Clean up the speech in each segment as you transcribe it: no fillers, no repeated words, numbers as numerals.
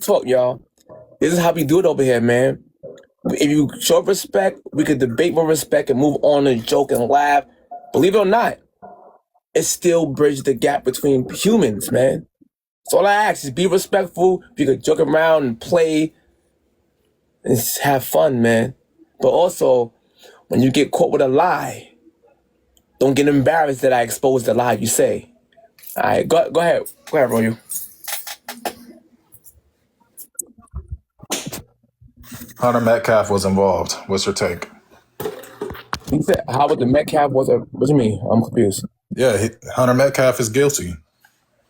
talk, y'all. This is how we do it over here, man. If you show respect, we could debate with respect and move on and joke and laugh. Believe it or not, it still bridges the gap between humans, man. So all I ask is be respectful. You could joke around and play and have fun, man. But also, when you get caught with a lie, don't get embarrassed that I exposed the lie you say. All right, go ahead. Go ahead, Roy. Hunter Metcalf was involved. What's your take? You said, how about the Metcalf was a, what do you mean? I'm confused. Yeah, Hunter Metcalf is guilty.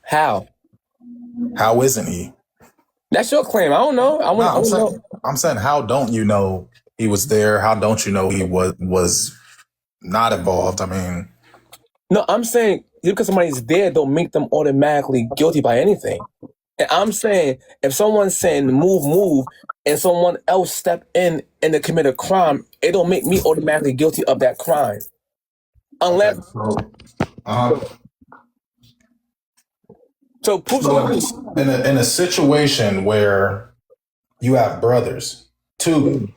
How? How isn't he? That's your claim. I don't know. No, I don't know. I'm saying, how don't you know he was there? How don't you know he was not involved? I mean, No, I'm saying just because somebody's there don't make them automatically guilty by anything. And I'm saying if someone's saying move, and someone else step in and they commit a crime, it don't make me automatically guilty of that crime. Unless uh-huh. so prove So something. in a situation where you have brothers, two,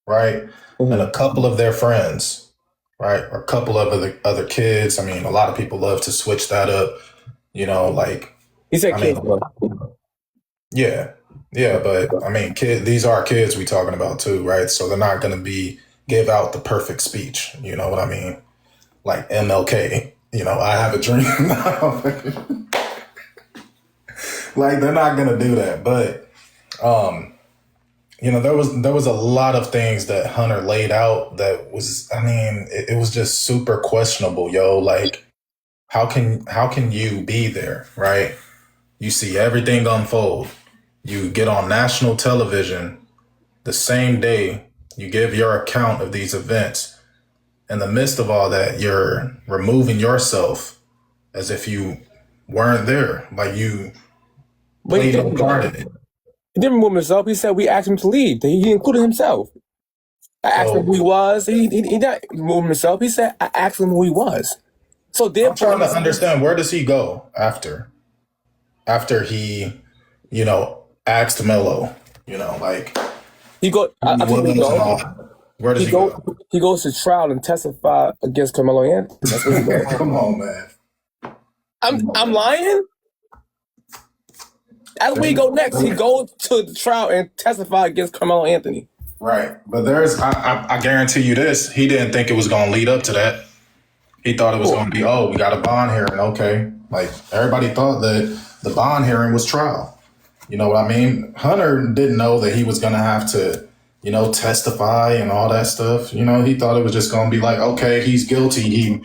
right, and a couple of their friends, right, or a couple of other kids. I mean, a lot of people love to switch that up. Like He said I kids, mean, yeah, yeah, but I mean, these are kids we talking about too, right? So they're not going to give out the perfect speech. You know what I mean? Like MLK. I have a dream. Like they're not going to do that, but there was a lot of things that Hunter laid out that was, I mean, it was just super questionable, yo. Like, how can you be there, right? You see everything unfold. You get on national television the same day you give your account of these events. In the midst of all that, you're removing yourself as if you weren't there, like you but he played no didn't. part in it. He didn't remove himself. He said we asked him to leave. He included himself. I asked him So who he was. He not removed himself. He said I asked him who he was. So I'm therefore, trying to understand, where does he go after he, asked Melo, like he go. who he I think he was and go. all that. Where does He he go. go? He goes to trial and testify against Carmelo Anthony. That's what he does. Come on, man. I'm lying. That's where he go next. He goes to the trial and testify against Carmelo Anthony. Right. But I guarantee you this, he didn't think it was going to lead up to that. He thought it was going to be, oh, we got a bond hearing. Okay. Like everybody thought that the bond hearing was trial. You know what I mean? Hunter didn't know that he was going to have to, testify and all that stuff. He thought it was just going to be like, okay, he's guilty. He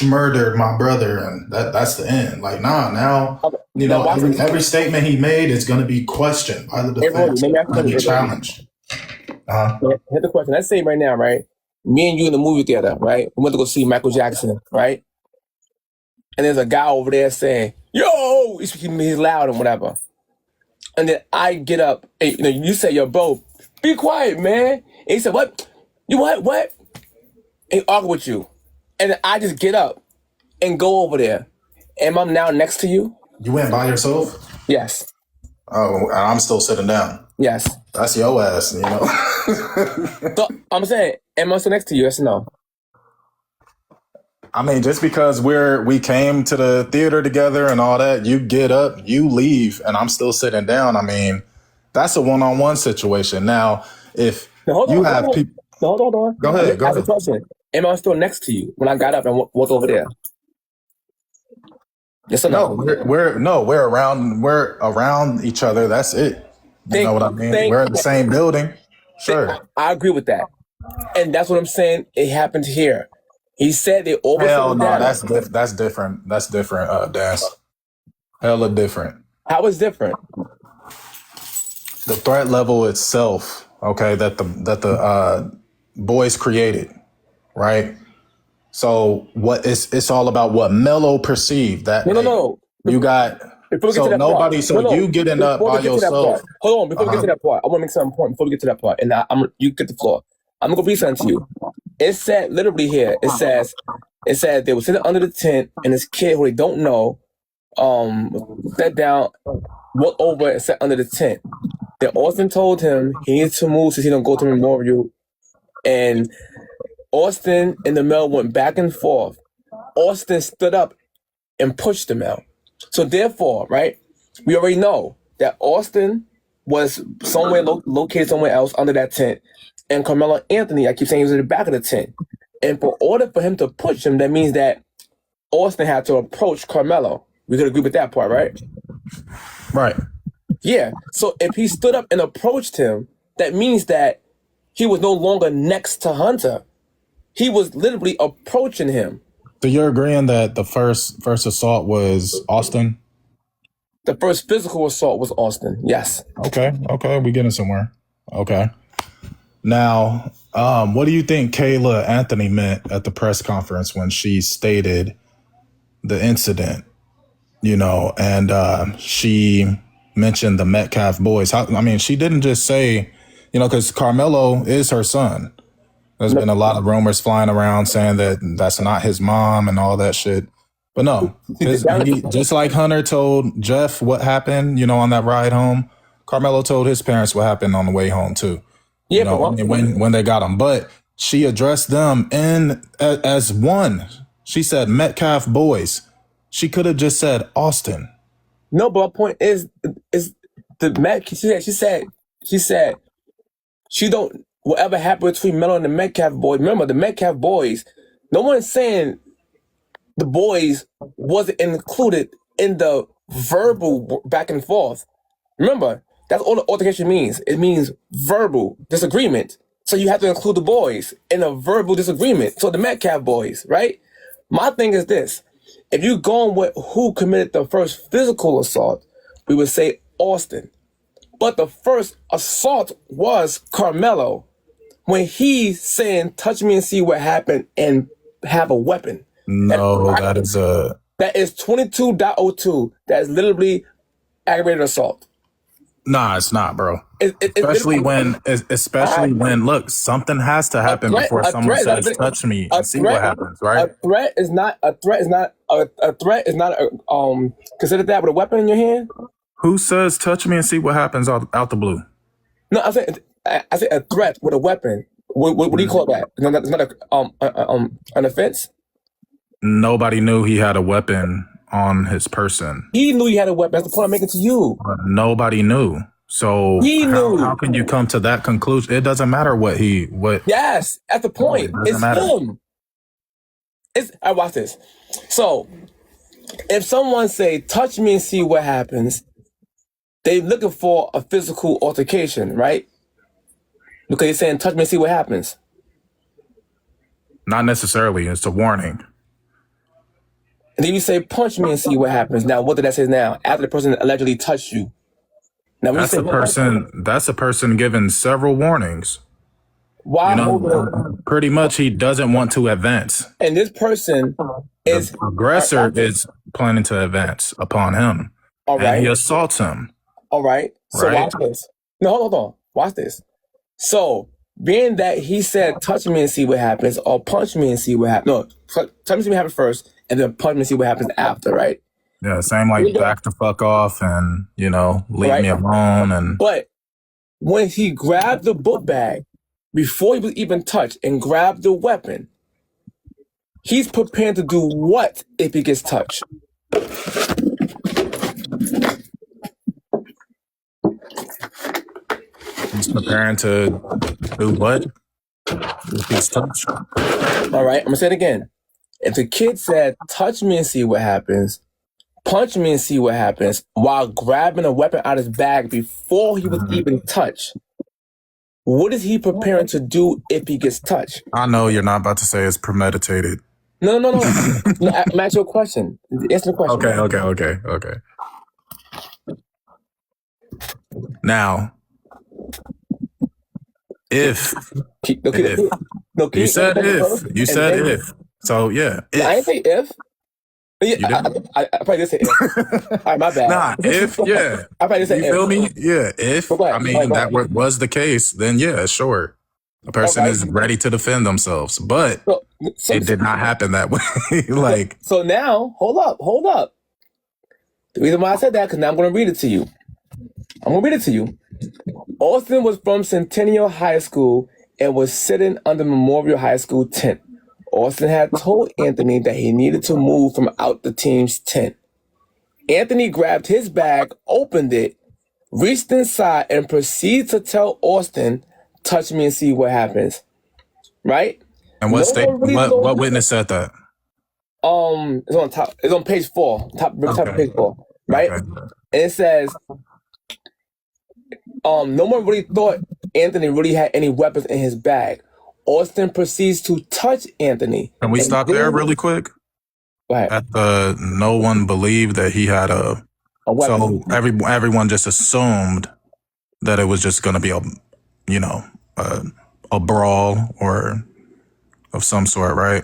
murdered my brother, and that's the end. Like, nah, now, every statement he made is going to be questioned by the defense. It's going to be challenged. Here's the question. Let's say right now, right? Me and you in the movie theater, right? We went to go see Michael Jackson, right? And there's a guy over there saying, "Yo," he's loud and whatever. And then I get up, and, you say, "Yo, bro, be quiet, man." And he said, "What? You what? What?" And he argue with you, and then I just get up and go over there. Am I now next to you? You went by yourself? Yes. Oh, and I'm still sitting down. Yes. That's your ass, So I'm saying, am I still next to you? Yes or no? I mean, just because we came to the theater together and all that, you get up, you leave, and I'm still sitting down. I mean, that's a one-on-one situation. Now, if you have people, hold on. Go ahead. Ask a question. Am I still next to you when I got up and walked over there? Yes or no? We're around each other. That's it. You know what I mean? We're in the same building. Sure. I agree with that, and that's what I'm saying. It happened here. He said they overfilled. Hell no, that's different. That's different. Das. Hella different. How is different? The threat level itself, okay, that the boys created, right? So it's all about what Melo perceived that No. You got so nobody. So you getting up by yourself. Hold on, before we get to that part, I want to make something important before we get to that part, and you get the floor. I'm gonna read something to you. It said literally here. It says they were sitting under the tent, and this kid who they don't know, sat down walked over and sat under the tent. Then Austin told him he needs to move since he don't go to the memorial. And Austin and the male went back and forth. Austin stood up and pushed the male. So therefore, right, we already know that Austin was somewhere located somewhere else under that tent. And Carmelo Anthony, I keep saying he was in the back of the tent. And for order for him to push him, that means that Austin had to approach Carmelo. We could agree with that part, right? Right. Yeah. So if he stood up and approached him, that means that he was no longer next to Hunter. He was literally approaching him. So you're agreeing that the first assault was Austin? The first physical assault was Austin. Yes. Okay. We getting somewhere. Okay. Now, what do you think Kayla Anthony meant at the press conference when she stated the incident? And she mentioned the Metcalf boys. She didn't just say, because Carmelo is her son. There's been a lot of rumors flying around saying that that's not his mom and all that shit. But no, just like Hunter told Jeff what happened, on that ride home, Carmelo told his parents what happened on the way home too. Yeah, when they got him. But she addressed them as one. She said Metcalf boys. She could have just said Austin. No, but my point is the Met. She said she don't. Whatever happened between Melo and the Metcalf boys. Remember, the Metcalf boys. No one's saying the boys wasn't included in the verbal back and forth. Remember, that's all the altercation means. It means verbal disagreement. So you have to include the boys in a verbal disagreement. So the Metcalf boys, right? My thing is this. If you're going with who committed the first physical assault, we would say Austin. But the first assault was Carmelo when he's saying, touch me and see what happened and have a weapon. No, that is 22.02. That is literally aggravated assault. Nah, it's not, bro. Especially when look, something has to happen before someone says touch me and see what happens, right? A threat is not considered that with a weapon in your hand. Who says touch me and see what happens out the blue? No, I said a threat with a weapon. What do you call that? It's not an offense. Nobody knew he had a weapon on his person. He knew he had a weapon. That's the point I'm making to you. But nobody knew. So he knew. How can you come to that conclusion? It doesn't matter what. Yes, that's the point. It's him. I watch this. So if someone say, touch me and see what happens, they're looking for a physical altercation, right? Because you're saying, touch me and see what happens. Not necessarily. It's a warning. And then you say, punch me and see what happens. Now, what did that say now? After the person allegedly touched you. Now, when that's a person given several warnings. Why? Pretty much he doesn't want to advance. And this person is... The aggressor is planning to advance upon him. All right. And he assaults him. All right. So watch this. No, hold on. Watch this. So, being that he said, touch me and see what happens, or punch me and see what happens. No, touch me and see what happens first, and then punch me and see what happens after, right? Yeah, same like back the fuck off and, leave me alone. But when he grabbed the book bag, before he was even touched, and grabbed the weapon, he's prepared to do what if he gets touched? He's preparing to do what? If he's touched. All right, I'm going to say it again. If the kid said, touch me and see what happens, punch me and see what happens, while grabbing a weapon out of his bag before he was even touched, what is he preparing to do if he gets touched? I know you're not about to say it's premeditated. No. No, I'm asking you a question. Answer the question. Okay. Now, if you said if. So yeah, if. I didn't say if. Yeah, I probably did say if. All right, my bad. Nah, if, yeah. I probably did say if. You feel me? Yeah, if. That was the case, then yeah, sure. A person is ready to defend themselves, but it did not happen that way. So now, hold up. The reason why I said that, because now I'm going to read it to you. I'm gonna read it to you. Austin was from Centennial High School and was sitting under Memorial High School tent. Austin had told Anthony that he needed to move from out the team's tent. Anthony grabbed his bag, opened it, reached inside, and proceeded to tell Austin, touch me and see what happens. Right? And No what state? one really What thought, witness said that? it's on top, it's on page 4, top of page 4, right? Okay. And it says, no one really thought Anthony really had any weapons in his bag. Austin proceeds to touch Anthony. Can we and stop there really quick? Go ahead. At the no one believed that he had a weapon. So everyone just assumed that it was just going to be a brawl or of some sort, right?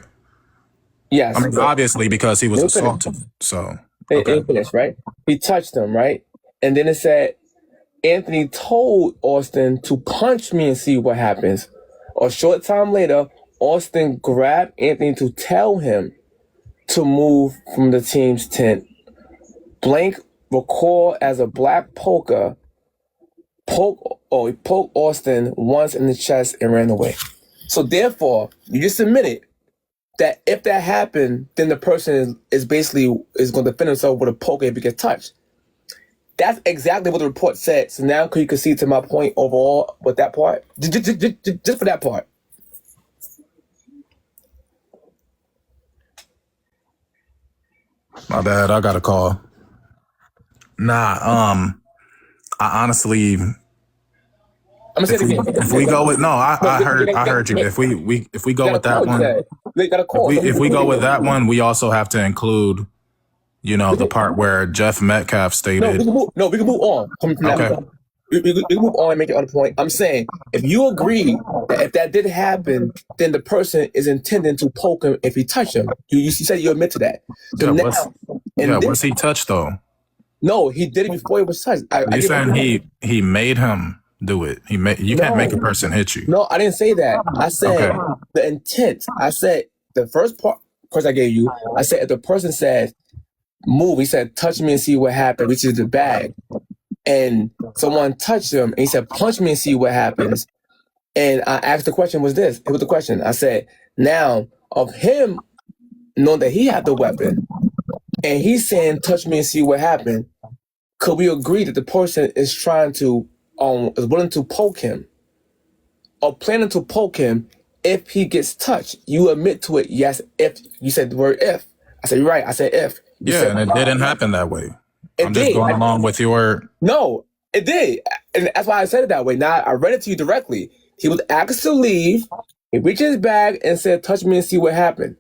Yes. I mean, obviously because he was assaulted. So okay. Finished, right? He touched him, right? And then it said Anthony told Austin to punch me and see what happens. A short time later, Austin grabbed Anthony to tell him to move from the team's tent. Blank recalled as a black poker he poked Austin once in the chest and ran away. So therefore, you just admitted that if that happened, then the person is basically going to defend himself with a poker if he gets touched. That's exactly what the report said. So now you can see to my point overall with that part? Just for that part. My bad, I got a call. I honestly, I'm gonna say it again. If we go with I heard you. If we go with that one, if we go with that one, we also have to include, the part where Jeff Metcalf stated. We can move on. Okay. We can move on and make it on the point. I'm saying, if you agree that if that did happen, then the person is intending to poke him if he touched him. You said you admit to that. So was he touched though? No, he did it before he was touched. You're saying he made him do it. You can't make a person hit you. No, I didn't say that. I said the intent. I said the first part I gave you. I said if the person said move, he said touch me and see what happened, which is the bag. And someone touched him and he said punch me and see what happens. And I asked the question was this. It was the question. I said, now of him knowing that he had the weapon and he's saying touch me and see what happened, could we agree that the person is trying to is willing to poke him or planning to poke him if he gets touched? You admit to it, yes, if. You said the word if. I said, you're right. I said if. And it didn't happen that way. I'm just going along with your... No, it did. And that's why I said it that way. Now, I read it to you directly. He was asked to leave. He reached his bag and said, touch me and see what happened.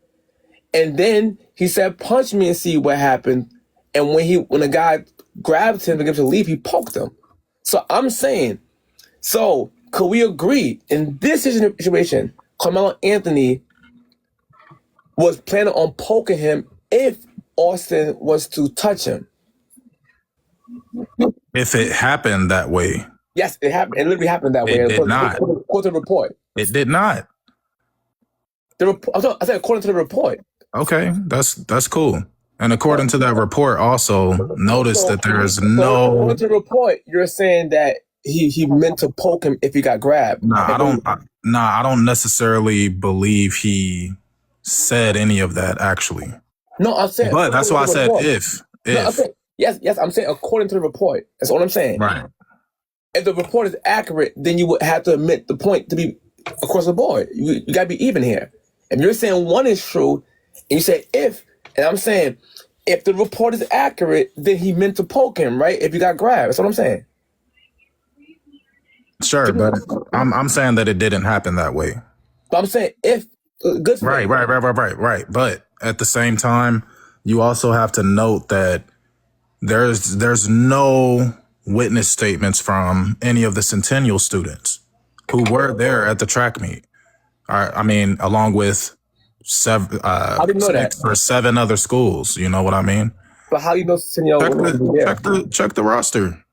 And then he said, punch me and see what happened. And when the guy grabbed him to get him to leave, he poked him. So I'm saying, could we agree in this situation, Carmelo Anthony was planning on poking him if Austin was to touch him? If it happened that way. Yes, it happened. It literally happened that way. It did not. According to the report. It did not. I said according to the report. Okay, that's cool. And according to that report, also notice that there is no. According to the report, you're saying that he meant to poke him if he got grabbed. I don't necessarily believe he said any of that actually. No, I'm saying. But that's why I said if. No, yes, I'm saying according to the report. That's all I'm saying. Right. If the report is accurate, then you would have to admit the point to be across the board. You got to be even here. If you're saying one is true, and you say if, and I'm saying if the report is accurate, then he meant to poke him, right? If he got grabbed, that's what I'm saying. Sure, but I'm saying that it didn't happen that way. But I'm saying if good. Right. But at the same time, you also have to note that there's no witness statements from any of the Centennial students who were there at the track meet. I mean, along with 7 or 7 other schools. You know what I mean? But how do you know Centennial? Check the roster.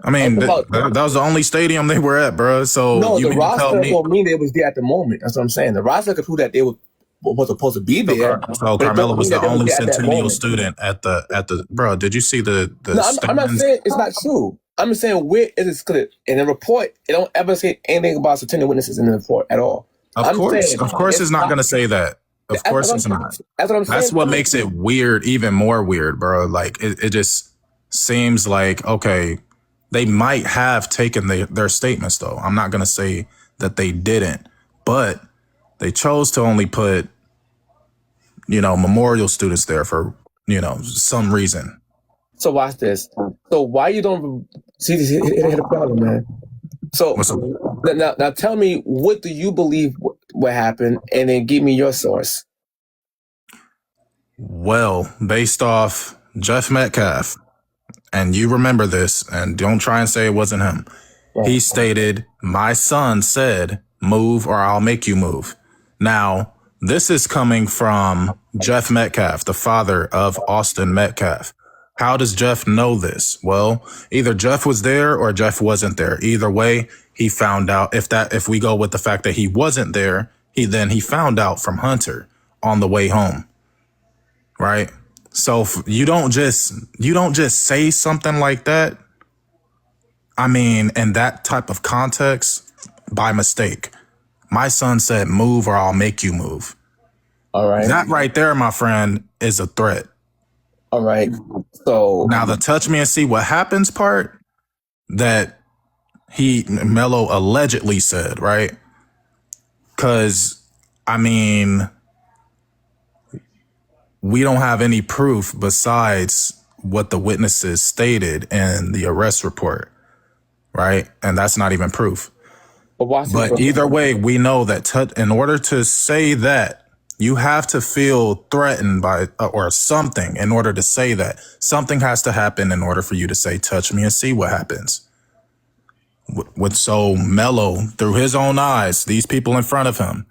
I mean, that was the only stadium they were at, bro. So no, the roster don't mean they was there at the moment. That's what I'm saying. The roster could prove that they were was supposed to be there. So But it Carmelo doesn't was mean the that they were only there at that Centennial moment. student at the bro. Did you see the No, I'm not stands? saying it's not true. I'm just saying where is it clear in the report? It don't ever say anything about Centennial witnesses in the report at all. I'm saying Of course, it's not gonna say that. Of course, it's not. That's what I'm saying. That's what makes it weird, even more weird, bro. Like it just seems like okay, they might have taken their statements though. I'm not gonna say that they didn't, but they chose to only put memorial students there for some reason. So watch this. So why you don't see this? Here's the problem, man. So What's up? now tell me, what do you believe what happened, and then give me your source. Well, based off Jeff Metcalf, and you remember this, and don't try and say it wasn't him. He stated, "My son said, move or I'll make you move." Now, this is coming from Jeff Metcalf, the father of Austin Metcalf. How does Jeff know this? Well, either Jeff was there or Jeff wasn't there. Either way, he found out. If we go with the fact that he wasn't there, he found out from Hunter on the way home. Right? So you don't just say something like that. I mean, in that type of context, by mistake. My son said, move or I'll make you move. All right. That right there, my friend, is a threat. All right. So now the touch me and see what happens part that Melo allegedly said, right? Because, I mean, we don't have any proof besides what the witnesses stated in the arrest report, right? And that's not even proof. But either way, we know that in order to say that, you have to feel threatened by or something in order to say that. Something has to happen in order for you to say, touch me and see what happens. So Melo, through his own eyes, these people in front of him,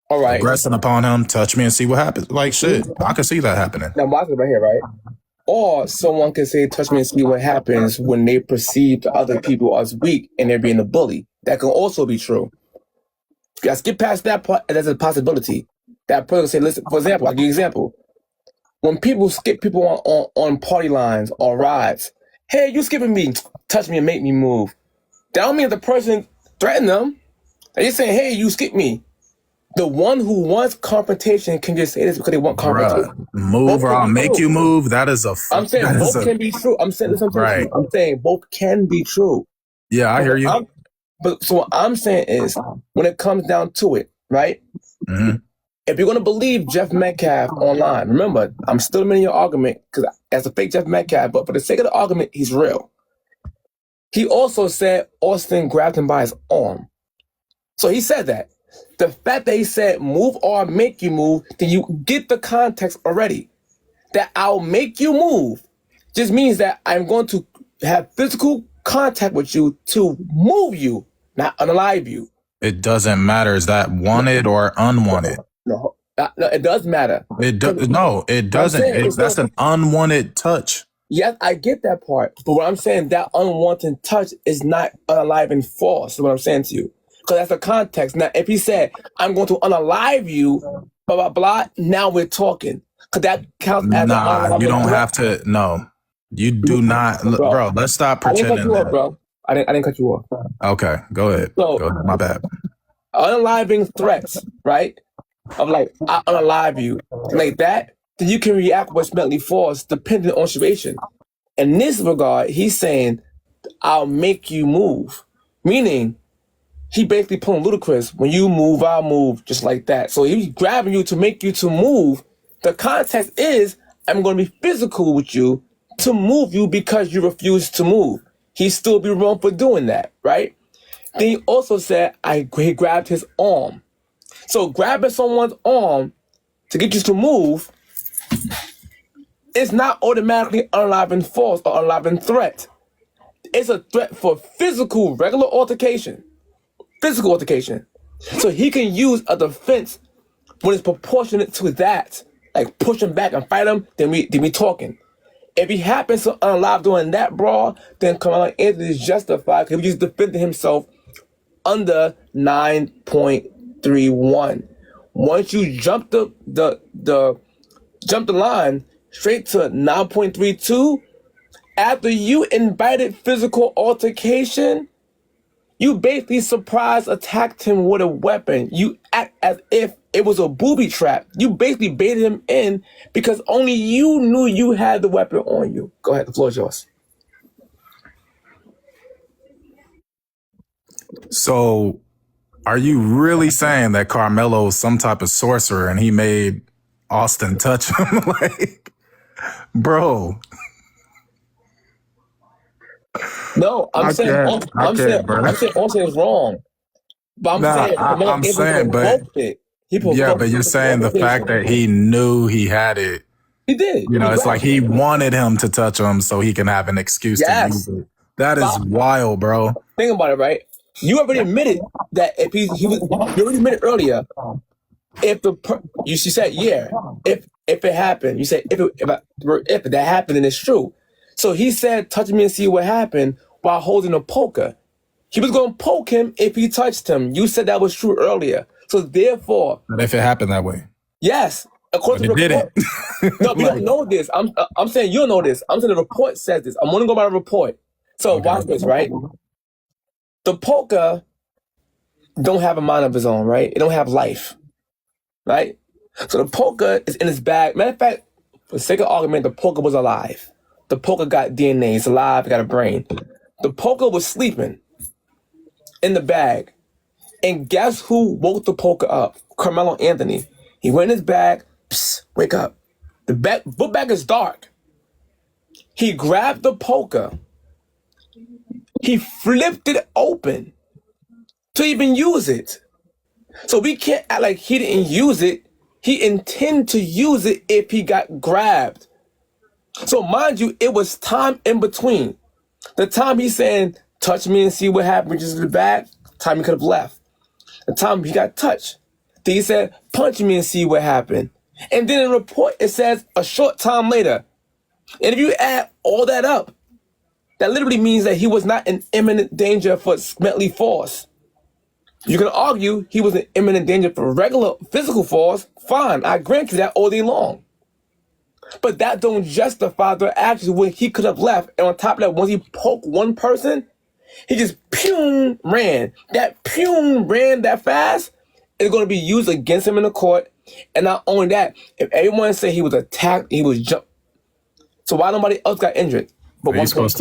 all right, aggressing upon him, touch me and see what happens. Like shit, I can see that happening. Now watch it right here, right? Or someone can say, touch me and see what happens when they perceive the other people as weak and they're being a bully. That can also be true. Let's get past that part. That's a possibility. That person can say, listen, for example, I'll give you an example. When people skip people on party lines or rides, hey, you skipping me, touch me and make me move. That don't mean that the person threatened them. They're just saying, hey, you skip me. The one who wants confrontation can just say this because they want confrontation. Move or I'll make you move. That is a. I'm saying both can be true. I'm saying right. I'm saying both can be true. Yeah, I hear you. But so what I'm saying is, when it comes down to it, right? Mm-hmm. If you're going to believe Jeff Metcalf online, remember, I'm still in your argument because as a fake Jeff Metcalf, but for the sake of the argument, he's real. He also said Austin grabbed him by his arm. So he said that. The fact that he said move or I'll make you move, then you get the context already. That I'll make you move just means that I'm going to have physical contact with you to move you, not unalive you. It doesn't matter. Is that wanted or unwanted? No, it does matter. No, it doesn't. That's an unwanted touch. Yes, I get that part. But what I'm saying, that unwanted touch is not unalive and false, is what I'm saying to you. Because that's the context. Now, if he said, I'm going to unalive you, blah, blah, blah, now we're talking. Because that counts as you don't have to. No, you do not. Bro, let's stop pretending. I didn't cut you off, bro. I didn't cut you off. Okay, go ahead. So, go ahead. My bad. Unaliving threats, right? Of like, I unalive you. Like that, then you can react what's mentally false depending on situation. In this regard, he's saying, I'll make you move. Meaning, he basically pulling ludicrous. When you move, I'll move, just like that. So he's grabbing you to make you to move. The context is, I'm going to be physical with you to move you because you refuse to move. He'd still be wrong for doing that, right? Then he also said, he grabbed his arm. So grabbing someone's arm to get you to move is not automatically unaliving false or unaliving threat. It's a threat for physical, regular altercation. Physical altercation. So he can use a defense when it's proportionate to that. Like push him back and fight him, then we talking. If he happens to unalive doing that brawl, then Carmelo Anthony is justified because he just defended himself under 9.31. Once you jump the line straight to 9.32, after you invited physical altercation, you basically surprise attacked him with a weapon. You act as if it was a booby trap. You basically baited him in because only you knew you had the weapon on you. Go ahead, the floor is yours. So, are you really saying that Carmelo is some type of sorcerer and he made Austin touch him? Like, bro. No, I'm saying Austin is wrong. But I'm Nah, saying Carmelo I'm able to saying, but provoke it. He yeah, provoked but you're saying the fact that he knew he had it, he did. you know, He it's like grabbed he it. wanted him to touch him so he can have an excuse to use Yes. it. That is But wild, bro. think about it, right? You already admitted that if he was, you already admitted earlier. If she said, yeah, if it happened, you said if that happened, then it's true. So he said, touch me and see what happened while holding a poker. He was going to poke him if he touched him. You said that was true earlier. So therefore, But if it happened that way, yes, but according to it the report. didn't. No, we don't know this. I'm saying you don't know this. I'm saying the report says this. I'm going to go by the report. So Okay. watch this, right? The poker don't have a mind of its own, right? It don't have life, right? So the poker is in its bag. Matter of fact, for the sake of argument, the poker was alive. The poker got DNA. It's alive. It got a brain. The poker was sleeping in the bag. And guess who woke the poker up? Carmelo Anthony. He went in his bag. Psst, wake up. The book bag is dark. He grabbed the poker. He flipped it open to even use it. So we can't act like he didn't use it. He intended to use it if he got grabbed. So mind you, it was time in between. The time he's saying, touch me and see what happens, just in the back, time he could have left. The time he got touched. Then he said, punch me and see what happened. And then in the report, it says a short time later. And if you add all that up, that literally means that he was not in imminent danger for mentally force. You can argue he was in imminent danger for regular physical force. Fine, I grant you that all day long. But that don't justify the actions when he could have left. And on top of that, once he poked one person, he just ran. That ran that fast is going to be used against him in the court. And not only that, if everyone say he was attacked, he was jumped. So why nobody else got injured? But he's supposed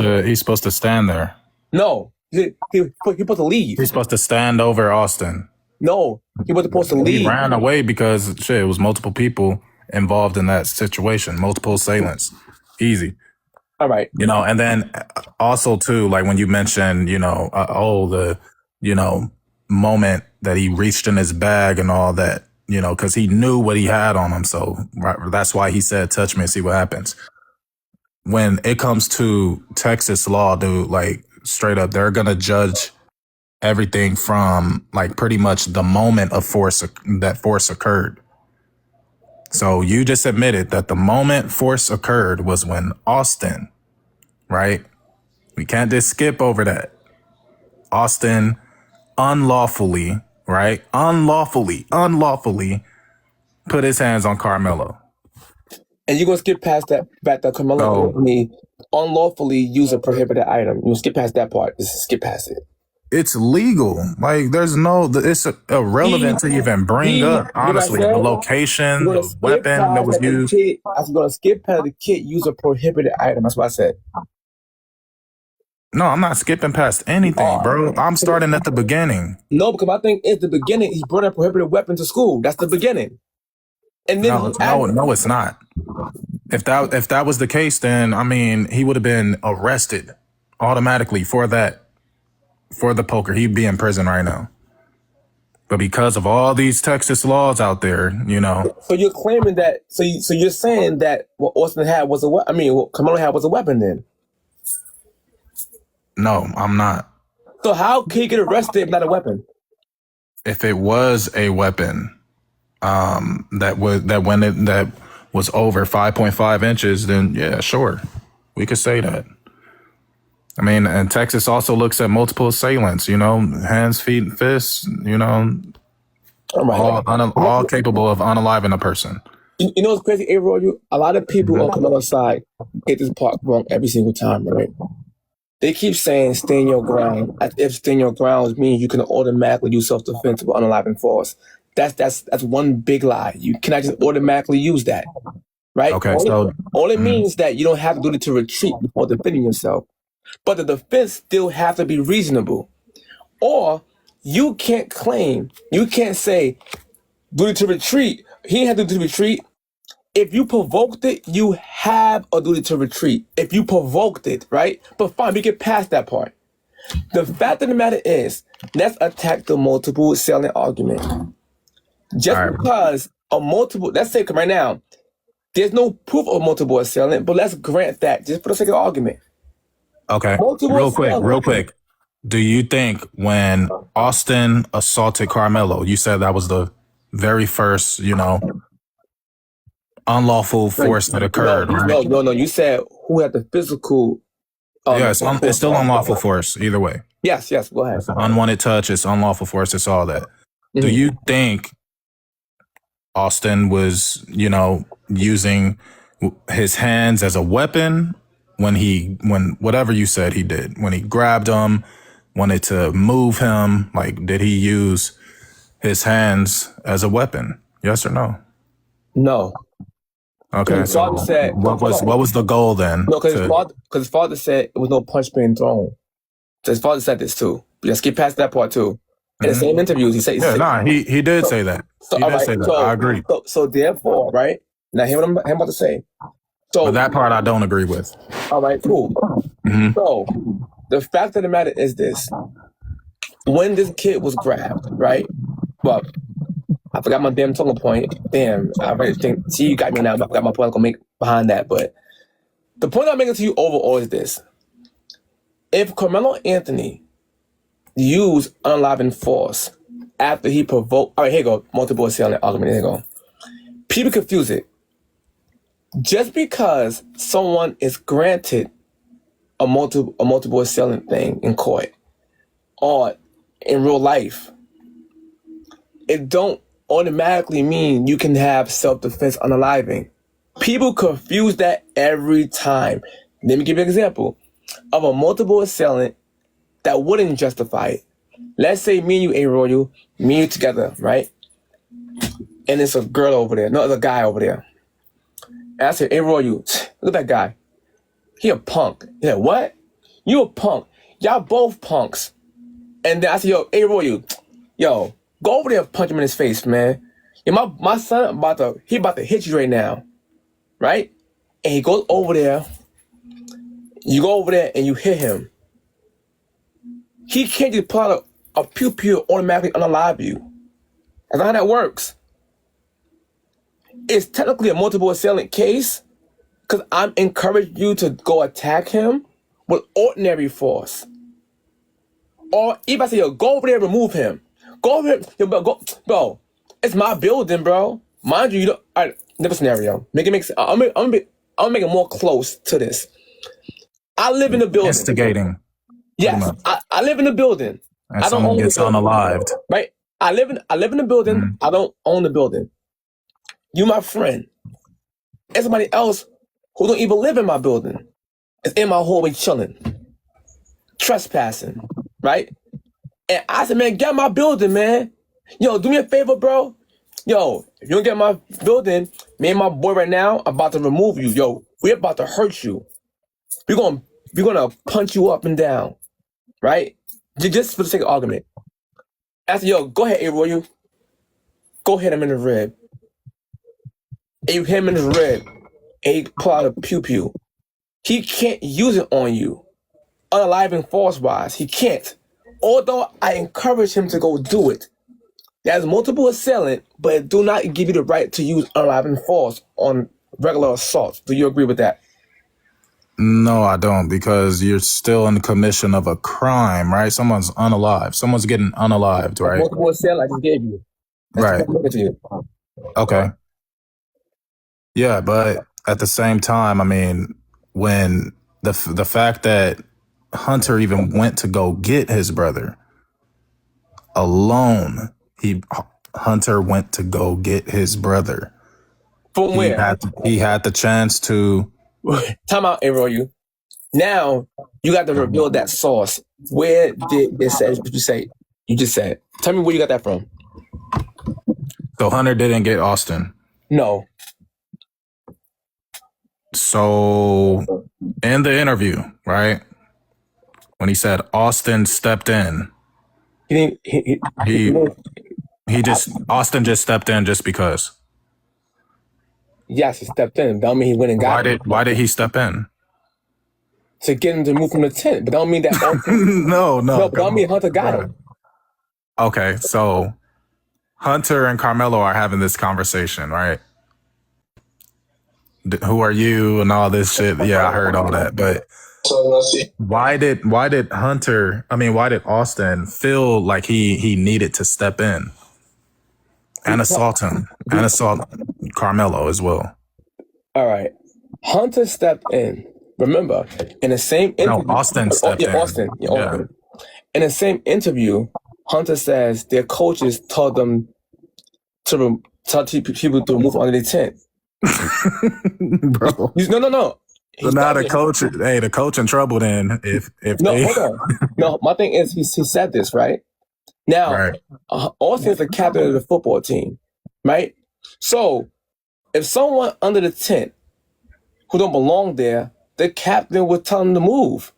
to stand there. No, he supposed to leave. He's supposed to stand over Austin. No, he was supposed to leave. He ran away because shit, it was multiple people involved in that situation, multiple assailants. Easy. All right. You know, and then also too, like when you mentioned, you know, the, you know, moment that he reached in his bag and all that, you know, because he knew what he had on him. So that's why he said, touch me and see what happens. When it comes to Texas law, dude, like straight up, they're going to judge everything from like pretty much the moment of force that force occurred. So you just admitted that the moment force occurred was when Austin, right? We can't just skip over that. Austin unlawfully, right? Unlawfully put his hands on Carmelo. And you're going to skip past that, back to Carmelo Anthony unlawfully use a prohibited item. You skip past that part. Just skip past it. It's legal. Like, there's no, it's irrelevant to even bring up, honestly, the location, the weapon that was used. I was going to skip past the kid use a prohibited item. That's what I said. No, I'm not skipping past anything, bro. I'm starting at the beginning. No, because I think it's the beginning. He brought a prohibited weapon to school. That's the beginning. And then no, it's not. If that was the case, then I mean, he would have been arrested automatically for that, for the poker. He'd be in prison right now. But because of all these Texas laws out there, you know. So you're claiming that? So you're saying that what Austin had was a weapon? I mean, what Carmelo had was a weapon then? No, I'm not. So how can he get arrested if not a weapon? If it was a weapon, that was over 5.5 inches, then yeah, sure, we could say that. I mean, and Texas also looks at multiple assailants, you know, hands, feet, and fists, you know. All right. All capable of unaliving a person. You know what's crazy, A-Roy? A lot of people on Carmelo's side get this part wrong every single time, right? They keep saying stand your ground, as if stand your ground means you can automatically use self-defense with unaliving force. That's one big lie. You cannot just automatically use that, right? Okay, so All it means that you don't have to do it to retreat before defending yourself. But the defense still have to be reasonable. Or you can't say duty to retreat. He didn't have to do to retreat. If you provoked it, you have a duty to retreat. If you provoked it, right? But fine, we get past that part. The fact of the matter is, let's attack the multiple assailant argument. Just because a multiple, let's say right now, there's no proof of multiple assailant, but let's grant that just for the sake of argument. okay, Multiple real quick. Do you think when Austin assaulted Carmelo, you said that was the very first, unlawful force that occurred, right? No. You said who had the physical. Yeah, it's still unlawful force either way. Yes. Go ahead. It's unwanted touch. It's unlawful force. It's all that. Do you think Austin was, using his hands as a weapon when whatever you said he did, when he grabbed him, wanted to move him, like, did he use his hands as a weapon? Yes or no? No. Okay. So what was the goal then? No, because his father said it was no punch being thrown. So his father said this too. But let's get past that part too. In the same interviews, he said. He did say that. He did say that. I agree. So therefore, right now, hear what I'm about to say. So but that part I don't agree with. All right, cool. So the fact of the matter is this: when this kid was grabbed, right? Well, I forgot my damn talking point. Damn, I already think. See, you got me now. I forgot my point I'm gonna make behind that. But the point I'm making to you overall is this: if Carmelo Anthony used unaliving force after he provoked, all right, here you go, multiple assailant argument. Here you go. People confuse it. Just because someone is granted a multiple assailant thing in court or in real life, it don't automatically mean you can have self-defense unaliving. People confuse that every time. Let me give you an example of a multiple assailant that wouldn't justify it. Let's say me and you, A-Royal, me and you together, right? And it's a girl over there. No, it's a guy over there. And I said, A-Royal, look at that guy. He a punk. He said, what? You a punk. Y'all both punks. And then I said, yo, A-Royal, go over there and punch him in his face, man. And my son about to hit you right now. Right? And he goes over there. You go over there and you hit him. He can't just pull out a pew-pew automatically unalive you. That's not how that works. It's technically a multiple assailant case because I'm encouraging you to go attack him with ordinary force. Or if I say, yo, go over there and remove him. Go over here. Yo, bro, it's my building, bro. Mind you, all right, different scenario. Make it make sense. I'm gonna make it more close to this. I live in the building. Instigating. Yes, I live in the building. And I don't someone own gets the building. unalived. Right? I live in the building. I don't own the building. You my friend. And somebody else who don't even live in my building is in my hallway chilling, trespassing, right? And I said, man, get my building, man. Yo, do me a favor, bro. Yo, if you don't get my building, me and my boy right now about to remove you. Yo, we're about to hurt you. We're gonna punch you up and down, right? Just for the sake of argument. I said, yo, go ahead, A-Roy. Go hit him in the rib. And you hit him in his rib, and he pull out a pew-pew. He can't use it on you. Unaliving force-wise, he can't. Although I encourage him to go do it. There's multiple assailant, but it do not give you the right to use unaliving force on regular assaults. Do you agree with that? No, I don't, because you're still in the commission of a crime, right? Someone's unalived. Someone's getting unalived, right? Multiple assailant I just gave you. That's right. To you. Okay. Yeah, but at the same time, I mean, when the fact that Hunter even went to go get his brother alone, Hunter went to go get his brother. From where? He had the chance to. Time out, Aaron. You. Now you got to reveal that source. Where did it say? Did you say? You just said. Tell me where you got that from. So Hunter didn't get Austin. No. So in the interview, right, when he said Austin stepped in, Austin just stepped in just because. Yes, he stepped in. Don't mean he went and got him. Why did he step in? To get him to move from the tent, but don't mean that. No. But don't mean Hunter got him. Okay, so Hunter and Carmelo are having this conversation, right? Who are you and all this shit? Yeah, I heard all that, but why did Austin feel like he needed to step in and assault him and assault Carmelo as well? All right, Hunter stepped in. Remember, in the same interview, Austin stepped in. Austin. In the same interview, Hunter says their coaches told them to tell people to move under the tent. Bro. No. So now the coach in trouble then. Hold on. No, my thing is he said this, right? Now, right. Austin is the captain of the football team, right? So if someone under the tent who don't belong there, the captain would tell him to move.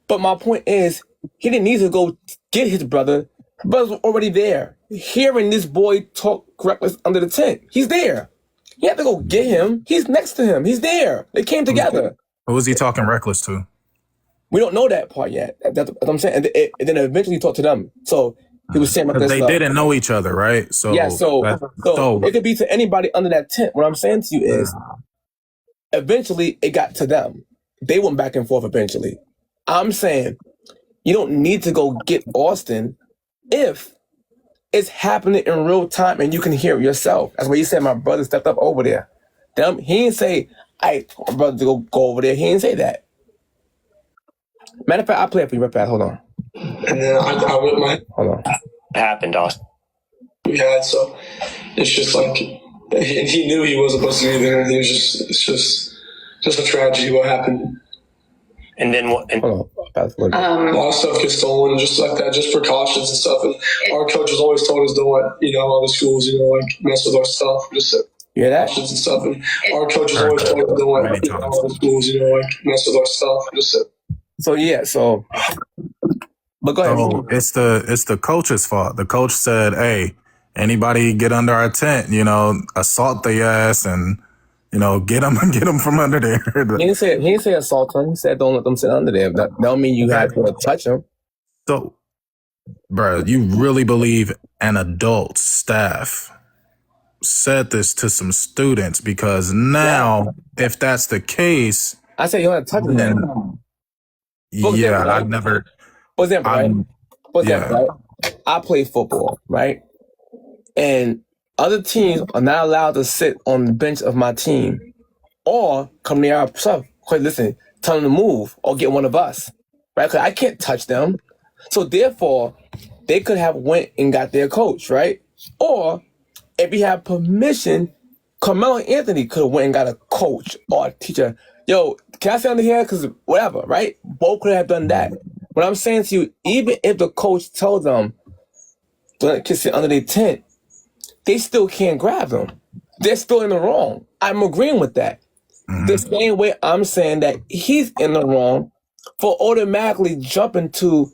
But my point is, he didn't need to go get his brother. His brother's already there. Hearing this boy talk reckless under the tent. He's there. He had to go get him. He's next to him. He's there. They came together. Who was he talking reckless to? We don't know that part yet. That's what I'm saying. And then eventually he talked to them. So he was saying about this they stuff. didn't know each other, right? So yeah, so it could be to anybody under that tent. What I'm saying to you is, eventually it got to them. They went back and forth eventually. I'm saying you don't need to go get Austin if it's happening in real time and you can hear it yourself. That's why you said my brother stepped up over there. He didn't say, I told my brother to go over there. He didn't say that. Matter of fact, I'll play it for you real fast. Hold on. And then I went my... Hold on. It happened, Austin. We had, so it's just like... He knew he wasn't supposed to be there. It's just a tragedy what happened. And then what? Hold on. A lot of stuff gets stolen, just like that, just precautions and stuff. And our coaches always told us don't let, other schools, like mess with our stuff. Just you hear that? Precautions and stuff. And our coaches always told us don't let other schools, like mess with our stuff. But go ahead. So it's the coach's fault. The coach said, "Hey, anybody get under our tent, assault their ass and." Get them from under there. He didn't say assault them. He said don't let them sit under there. That don't mean you have to touch them. So, bro, you really believe an adult staff said this to some students? Because now, if that's the case, I said you don't have to touch them. I never. For example, right? I play football, right? And other teams are not allowed to sit on the bench of my team or come near our stuff. Because listen, tell them to move or get one of us, right? Because I can't touch them. So therefore, they could have went and got their coach, right? Or if he had permission, Carmelo Anthony could have went and got a coach or a teacher. Yo, can I sit under here? Because whatever, right? Both could have done that. What I'm saying to you, even if the coach told them to sit under their tent, they still can't grab them. They're still in the wrong. I'm agreeing with that. Mm-hmm. The same way I'm saying that he's in the wrong for automatically jumping to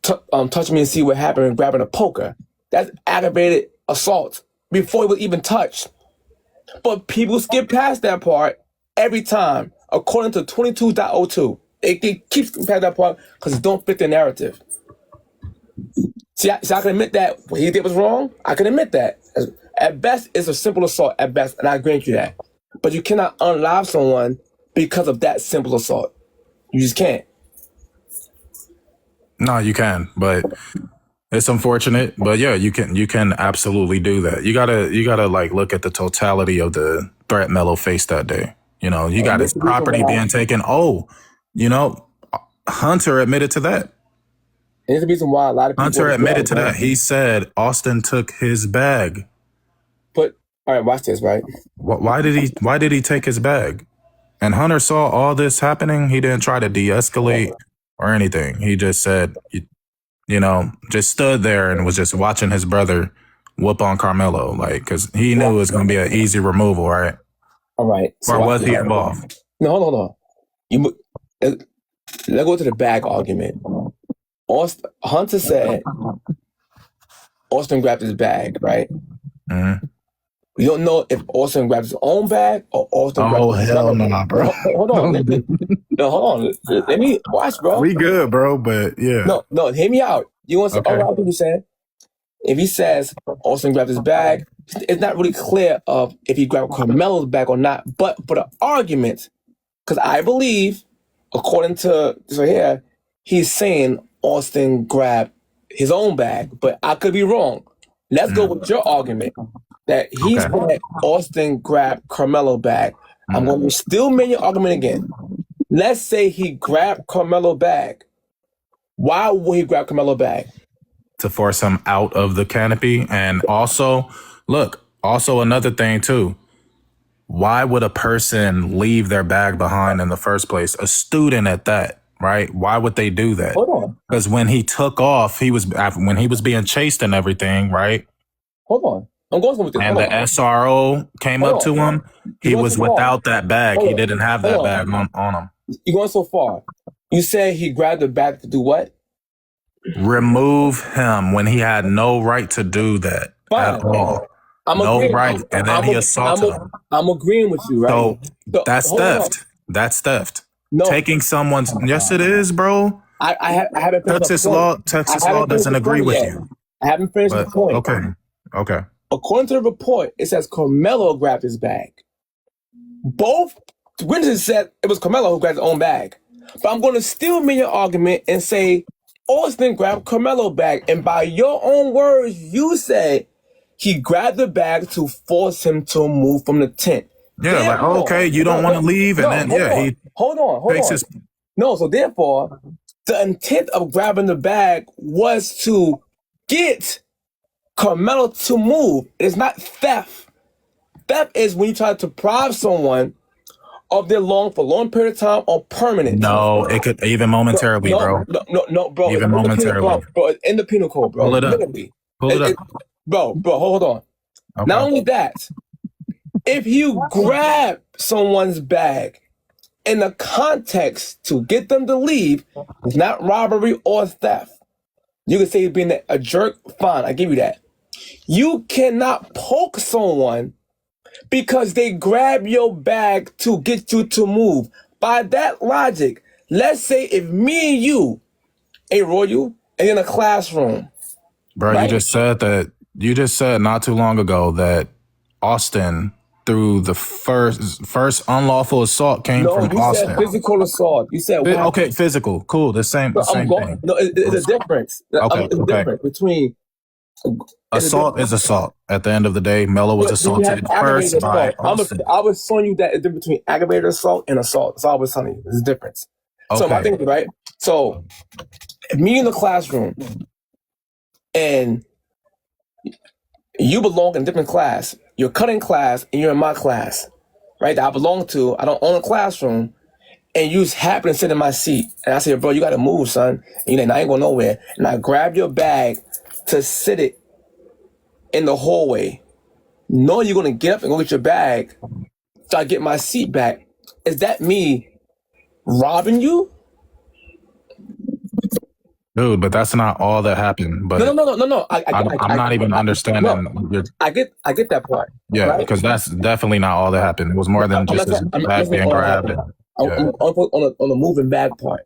touch me and see what happened and grabbing a poker. That's aggravated assault before he was even touched. But people skip past that part every time, according to 22.02. They keep skipping past that part because it don't fit the narrative. See, I can admit that what he did was wrong. I can admit that. At best, it's a simple assault at best, and I grant you that. But you cannot unalive someone because of that simple assault. You just can't. No, you can, but it's unfortunate. But yeah, you can absolutely do that. You gotta like look at the totality of the threat Melo faced that day. You got his property being taken. Hunter admitted to that. And it's the reason why a lot of people Hunter admitted to that. He said Austin took his bag. But all right, watch this, right? Why did he take his bag? And Hunter saw all this happening. He didn't try to de-escalate or anything. He just said, just stood there and was just watching his brother whoop on Carmelo, like, because he knew it was going to be an easy removal, right? All right. So or was he involved? No, hold on. Let's go to the bag argument. Hunter said Austin grabbed his bag, right? Mm-hmm. We don't know if Austin grabbed his own bag or Austin grabbed his hell no, nah, bro. Hold on. Hold on. Let me watch, bro. We good, bro, but yeah. No, hear me out. You want to say, what you saying? If he says Austin grabbed his bag, it's not really clear of if he grabbed Carmelo's bag or not. But for the argument, because I believe, according to this right here, he's saying Austin grabbed his own bag. But I could be wrong. Let's go with your argument that he said Austin grabbed Carmelo bag. I'm going to still make your argument again. Let's say he grabbed Carmelo bag. Why would he grab Carmelo bag? To force him out of the canopy. And also, also another thing too. Why would a person leave their bag behind in the first place? A student at that, right? Why would they do that? Hold on. Because when he took off, when he was being chased and everything, right? Hold on. I'm going with this. And the SRO came up to him. He was without that bag. He didn't have that bag on him. You're going so far. You say he grabbed the bag to do what? Remove him when he had no right to do that at all. No right. And then he assaulted him. I'm agreeing with you, right? So that's theft. That's theft. No. Taking someone's... Yes, it is, bro. I haven't finished Texas law doesn't agree with you. I haven't finished the point. Okay. According to the report, it says Carmelo grabbed his bag. Both witnesses said it was Carmelo who grabbed his own bag. But I'm going to still make your argument and say Austin grabbed Carmelo's bag. And by your own words, you said he grabbed the bag to force him to move from the tent. Yeah, you don't want to leave. And then, Hold on. No, so therefore, the intent of grabbing the bag was to get Carmelo to move. It's not theft. Theft is when you try to deprive someone of their for long period of time or permanent. No, it could even momentarily, bro. No, bro. Even momentarily. Bro, it's in the penal code, bro. Pull it up. Pull it up. Bro, hold on. Okay. Not only that, if you grab someone's bag in the context to get them to leave, it's not robbery or theft. You can say you're being a jerk, fine, I give you that. You cannot poke someone because they grab your bag to get you to move. By that logic, let's say if me and you, Royal, and in a classroom. Bro, right? You just said not too long ago that Austin, through the first unlawful assault came from Austin. Said physical assault. You said physical. Cool. The same thing. No, it's a difference. It's a difference between assault is assault. At the end of the day, Melo was assaulted first by Austin. I was showing you that it's difference between aggravated assault and assault. That's all I was telling you. There's a difference. So my thing, right? So if me in the classroom and you belong in a different class, you're cutting class and you're in my class, right? That I belong to. I don't own a classroom. And you just happen to sit in my seat. And I say, bro, you got to move, son. And you're like, I ain't going nowhere. And I grab your bag to sit it in the hallway. Knowing you're going to get up and go get your bag so I get my seat back. Is that me robbing you? Dude, but that's not all that happened. But no. I'm not even understanding. No, I get that part. Yeah, because that's definitely not all that happened. It was more than just his bag being grabbed. On the moving bag part.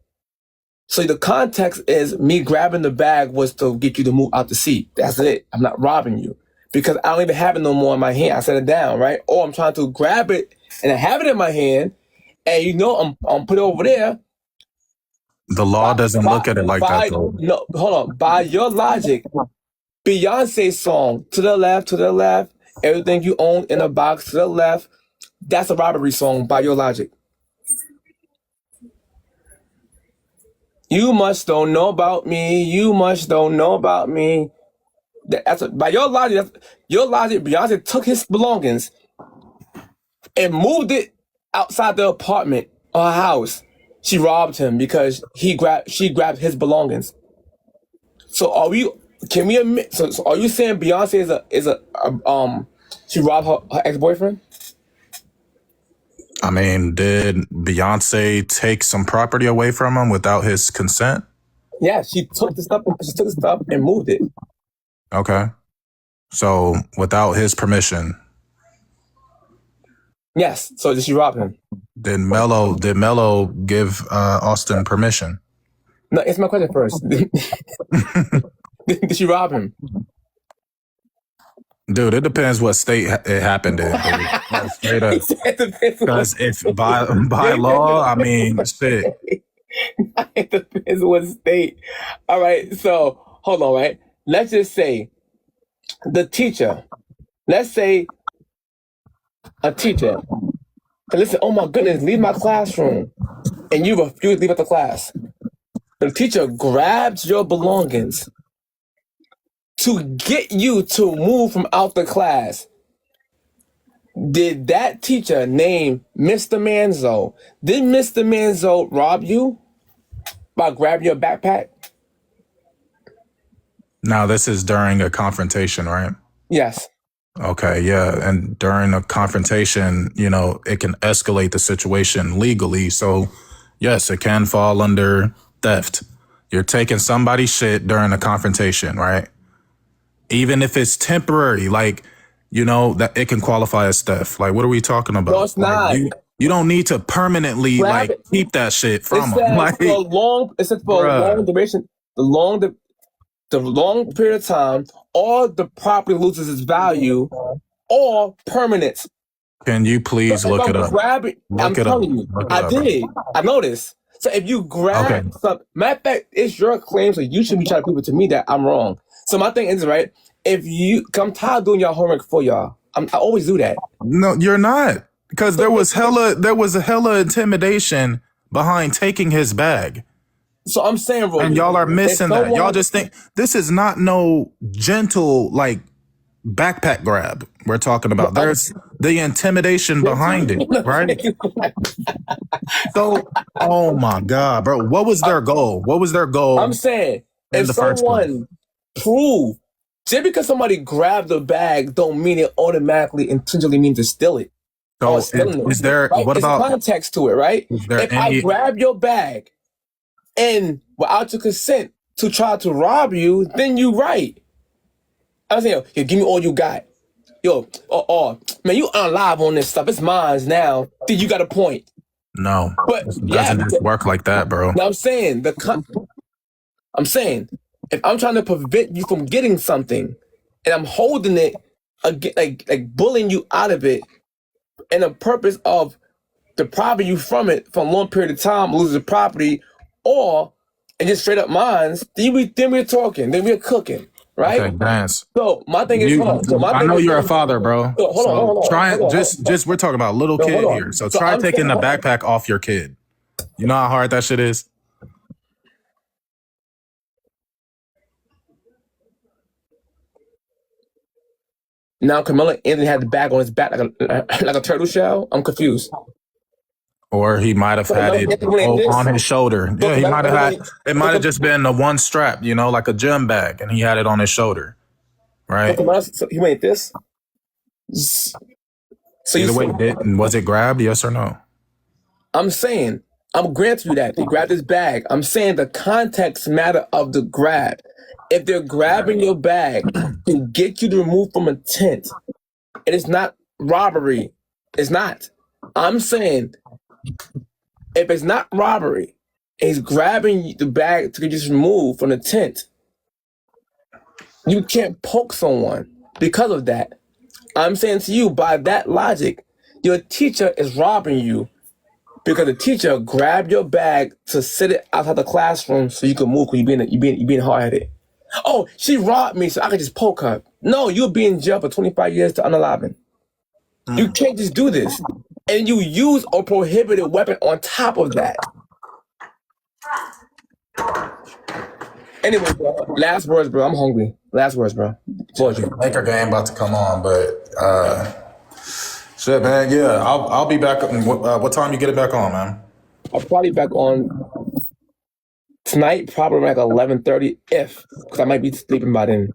So the context is me grabbing the bag was to get you to move out the seat. That's it. I'm not robbing you because I don't even have it no more in my hand. I set it down, right? Or I'm trying to grab it and I have it in my hand, and I'm put it over there. The law doesn't look at it like that, though. No, hold on. By your logic, Beyonce's song, to the left, everything you own in a box to the left, that's a robbery song by your logic. You must don't know about me. You must don't know about me. By your logic, Beyonce took his belongings and moved it outside the apartment or house. She robbed him because she grabbed his belongings. So can we admit, so are you saying Beyonce she robbed her ex-boyfriend? I mean, did Beyonce take some property away from him without his consent? Yeah, she took the stuff and moved it. Okay. So without his permission, yes. So did she rob him? did Mello give Austin permission? No, it's my question first. Did she rob him? Dude, it depends what state it happened in. Straight up. Because if by law, I mean, shit. It depends what state. All right, so hold on, right? Let's just say the teacher. Let's say a teacher. Listen, oh my goodness, leave my classroom. And you refuse to leave out the class. The teacher grabs your belongings to get you to move from out the class. Did that teacher named Mr. Manzo, did Mr. Manzo rob you by grabbing your backpack? Now, this is during a confrontation, right? Yes. Okay, yeah. And during a confrontation, it can escalate the situation legally. So, yes, it can fall under theft. You're taking somebody's shit during a confrontation, right? Even if it's temporary, that it can qualify as theft. Like, what are we talking about? No, it's not. You don't need to permanently keep that shit from them. It says for a long duration, the long period of time, or the property loses its value, or permanence. Can you please look it up? I'm telling you, I did. I noticed. So if you grab something, matter of fact, it's your claim, so you should be trying to prove it to me that I'm wrong. So my thing is, right, I'm tired of doing y'all homework for y'all. I always do that. No, you're not. Because there was a hella intimidation behind taking his bag. So I'm saying, bro, and y'all are missing that. Y'all just think this is not no gentle backpack grab we're talking about. There's the intimidation behind it, right? So, oh my God, bro, what was their goal? What was their goal? I'm saying, if someone prove, just because somebody grabbed the bag, don't mean it automatically intentionally means to steal it. So is there? Right? What about context to it, right? If I grab your bag and without your consent to try to rob you, then you right. I was saying, yo, give me all you got. Yo, man, you aren't live on this stuff. It's mine now. Then you got a point. No, but it doesn't just work like that, bro. Now I'm saying if I'm trying to prevent you from getting something, and I'm holding it, like bullying you out of it, and the purpose of depriving you from it for a long period of time, losing the property, or and just straight up mines, then we're talking, then we're cooking, right? Okay, dance. So my thing is, I know you're a father, bro. So hold on. Try it. Just we're talking about a little kid here. So try taking the backpack off your kid. You know how hard that shit is? Now Carmelo Anthony had the bag on his back like a turtle shell. I'm confused. Or he might have had it on his shoulder. Yeah, he might have had. It might have just been the one strap, like a gym bag, and he had it on his shoulder, right? So he went this. So was it grabbed? Yes or no? I'm saying, I'm granting you that they grabbed his bag. I'm saying the context matter of the grab. If they're grabbing your bag to get you to remove from a tent, it is not robbery. It's not. I'm saying, if it's not robbery, and he's grabbing the bag to get you removed from the tent, you can't poke someone because of that. I'm saying to you, by that logic, your teacher is robbing you because the teacher grabbed your bag to sit it outside the classroom so you can move because you're being hard-headed. Oh, she robbed me so I could just poke her. No, you'll be in jail for 25 years to unaliving. You can't just do this. And you use a prohibited weapon on top of that. Anyway, bro, last words, bro. I'm hungry. Last words, bro. Told you. Laker game about to come on, but shit, man. Yeah, I'll be back. What time you get it back on, man? I'll probably be back on tonight, probably like 11:30, because I might be sleeping by then.